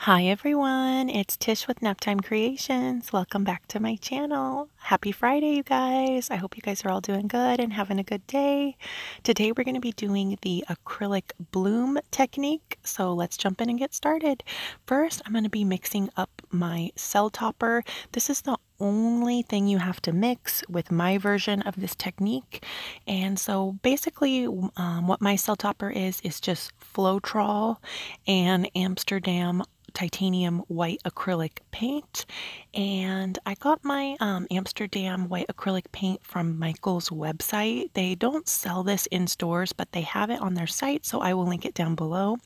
Hi everyone, it's Tish with Naptime Creations. Welcome back to my channel. Happy Friday, you guys. I hope you guys are all doing good and having a good day. Today we're going to be doing the acrylic bloom technique, so let's jump in and get started. First, I'm going to be mixing up my cell topper. This is the only thing you have to mix with my version of this technique. And so basically what my cell topper is just Floetrol and Amsterdam titanium white acrylic paint. And I got my Amsterdam white acrylic paint from Michael's website. They don't sell this in stores, but they have it on their site, so I will link it down below.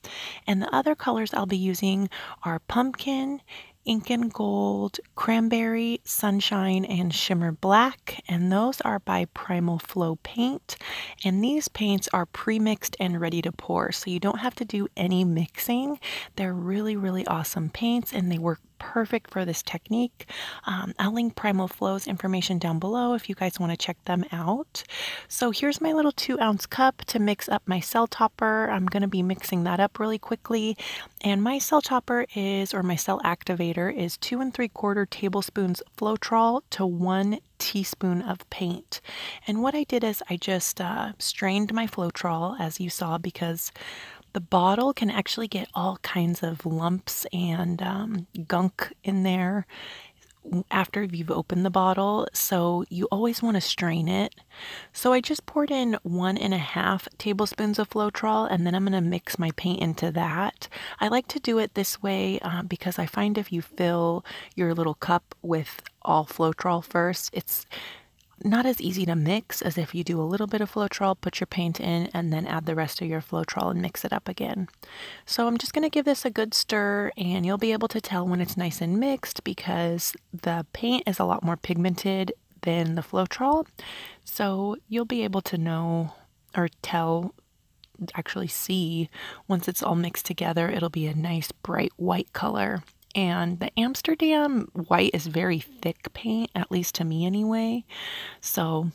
And the other colors I'll be using are pumpkin, ink and gold, cranberry, sunshine, and shimmer black, and those are by Primal Flow paint. And these paints are pre-mixed and ready to pour, so you don't have to do any mixing. They're really awesome paints and they work perfect for this technique. I'll link Primal Flow's information down below if you guys want to check them out. So here's my little 2-ounce cup to mix up my cell topper. I'm going to be mixing that up really quickly. And my cell topper is, or my cell activator is 2 3/4 tablespoons Floetrol to 1 teaspoon of paint. And what I did is I just strained my Floetrol, as you saw, because the bottle can actually get all kinds of lumps and gunk in there after you've opened the bottle, so you always want to strain it. So I just poured in 1.5 tablespoons of Floetrol, and then I'm going to mix my paint into that. I like to do it this way because I find if you fill your little cup with all Floetrol first, it's not as easy to mix as if you do a little bit of Floetrol, put your paint in, and then add the rest of your Floetrol and mix it up again. So I'm just going to give this a good stir, and you'll be able to tell when it's nice and mixed because the paint is a lot more pigmented than the Floetrol. So you'll be able to know or tell, actually see, once it's all mixed together, it'll be a nice bright white color. And the Amsterdam white is very thick paint, at least to me anyway. So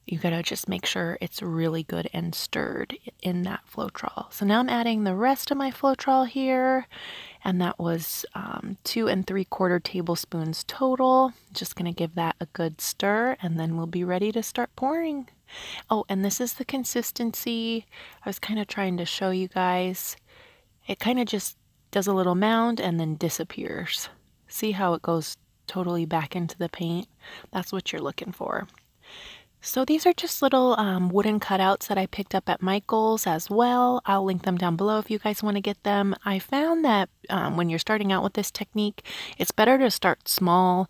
you gotta just make sure it's really good and stirred in that Floetrol. So now I'm adding the rest of my Floetrol here, and that was 2 3/4 tablespoons total. Just gonna give that a good stir, and then we'll be ready to start pouring. Oh, and this is the consistency I was kind of trying to show you guys. It kind of just does a little mound and then disappears. See how it goes totally back into the paint? That's what you're looking for. So these are just little wooden cutouts that I picked up at Michael's as well. I'll link them down below if you guys want to get them. I found that when you're starting out with this technique, it's better to start small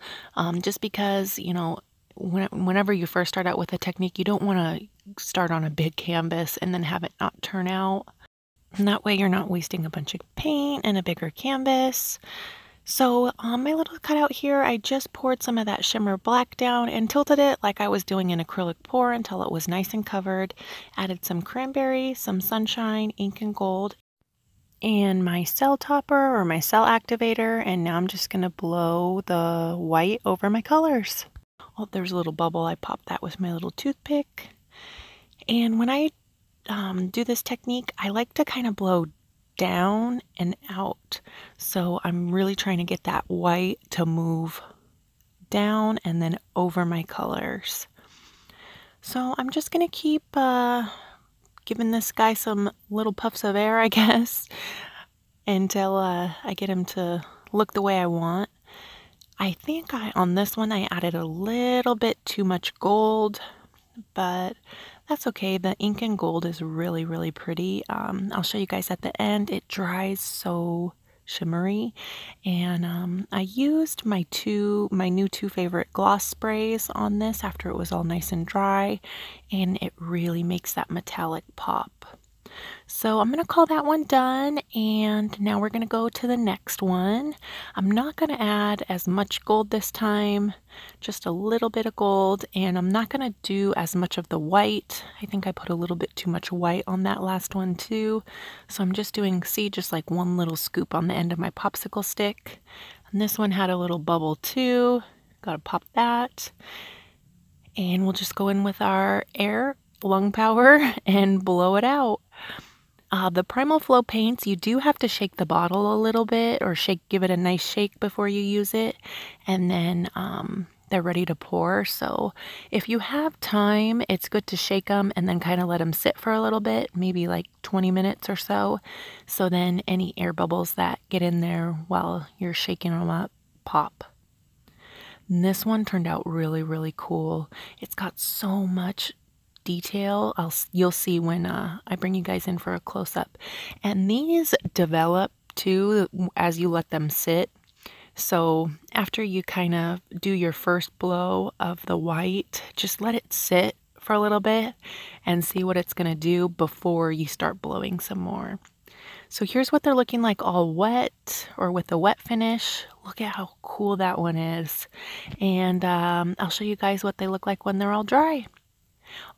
just because, you know, whenever you first start out with a technique, you don't want to start on a big canvas and then have it not turn out. And that way you're not wasting a bunch of paint and a bigger canvas. So on my little cutout here, I just poured some of that shimmer black down and tilted it like I was doing an acrylic pour until it was nice and covered. Added some cranberry, some sunshine, ink and gold, and my cell topper or my cell activator. And now I'm just going to blow the white over my colors. Oh, there's a little bubble. I popped that with my little toothpick. And when I do this technique, I like to kind of blow down and out. So I'm really trying to get that white to move down and then over my colors. So I'm just going to keep giving this guy some little puffs of air, I guess, until I get him to look the way I want. I think on this one I added a little bit too much gold, but that's okay. The ink and gold is really pretty. I'll show you guys at the end. It dries so shimmery, and I used my new two favorite gloss sprays on this after it was all nice and dry, and it really makes that metallic pop. So I'm going to call that one done, and now we're going to go to the next one. I'm not going to add as much gold this time, just a little bit of gold, and I'm not going to do as much of the white. I think I put a little bit too much white on that last one too. So I'm just doing, see, just like one little scoop on the end of my popsicle stick. And this one had a little bubble too. Got to pop that. And we'll just go in with our air, lung power, and blow it out. The Primal Flow paints, you do have to shake the bottle a little bit, or give it a nice shake before you use it, and then they're ready to pour. So if you have time, it's good to shake them and then kind of let them sit for a little bit, maybe like 20 minutes or so. So then any air bubbles that get in there while you're shaking them up pop. And this one turned out really, really cool. It's got so much detail. You'll see when I bring you guys in for a close-up. And these develop too as you let them sit. So after you kind of do your first blow of the white, just let it sit for a little bit and see what it's going to do before you start blowing some more. So here's what they're looking like all wet or with the wet finish. Look at how cool that one is. And I'll show you guys what they look like when they're all dry.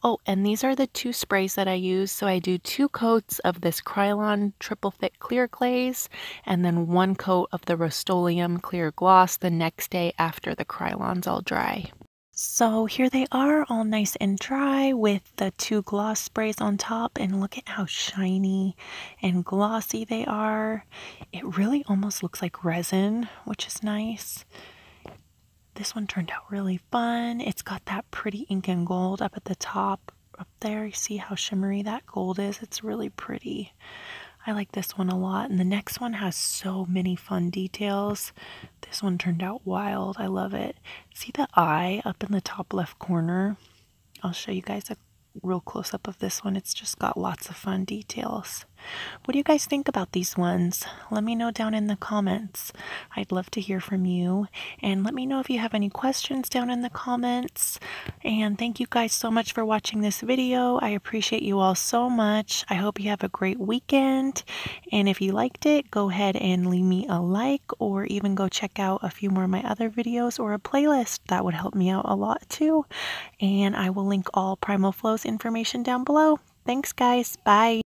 Oh, and these are the 2 sprays that I use. So I do 2 coats of this Krylon triple thick clear glaze and then 1 coat of the Rust-Oleum clear gloss the next day after the Krylon's all dry. So here they are, all nice and dry with the 2 gloss sprays on top, and look at how shiny and glossy they are. It really almost looks like resin, which is nice. This one turned out really fun. It's got that pretty ink and gold up at the top up there. You see how shimmery that gold is? It's really pretty. I like this one a lot, and the next one has so many fun details. This one turned out wild. I love it. See the eye up in the top left corner? I'll show you guys a real close-up of this one. It's just got lots of fun details. What do you guys think about these ones? Let me know down in the comments. I'd love to hear from you, and let me know if you have any questions down in the comments. And thank you guys so much for watching this video. I appreciate you all so much. I hope you have a great weekend, and if you liked it, go ahead and leave me a like, or even go check out a few more of my other videos or a playlist. That would help me out a lot too. And I will link all Primal Flow's information down below. Thanks guys. Bye.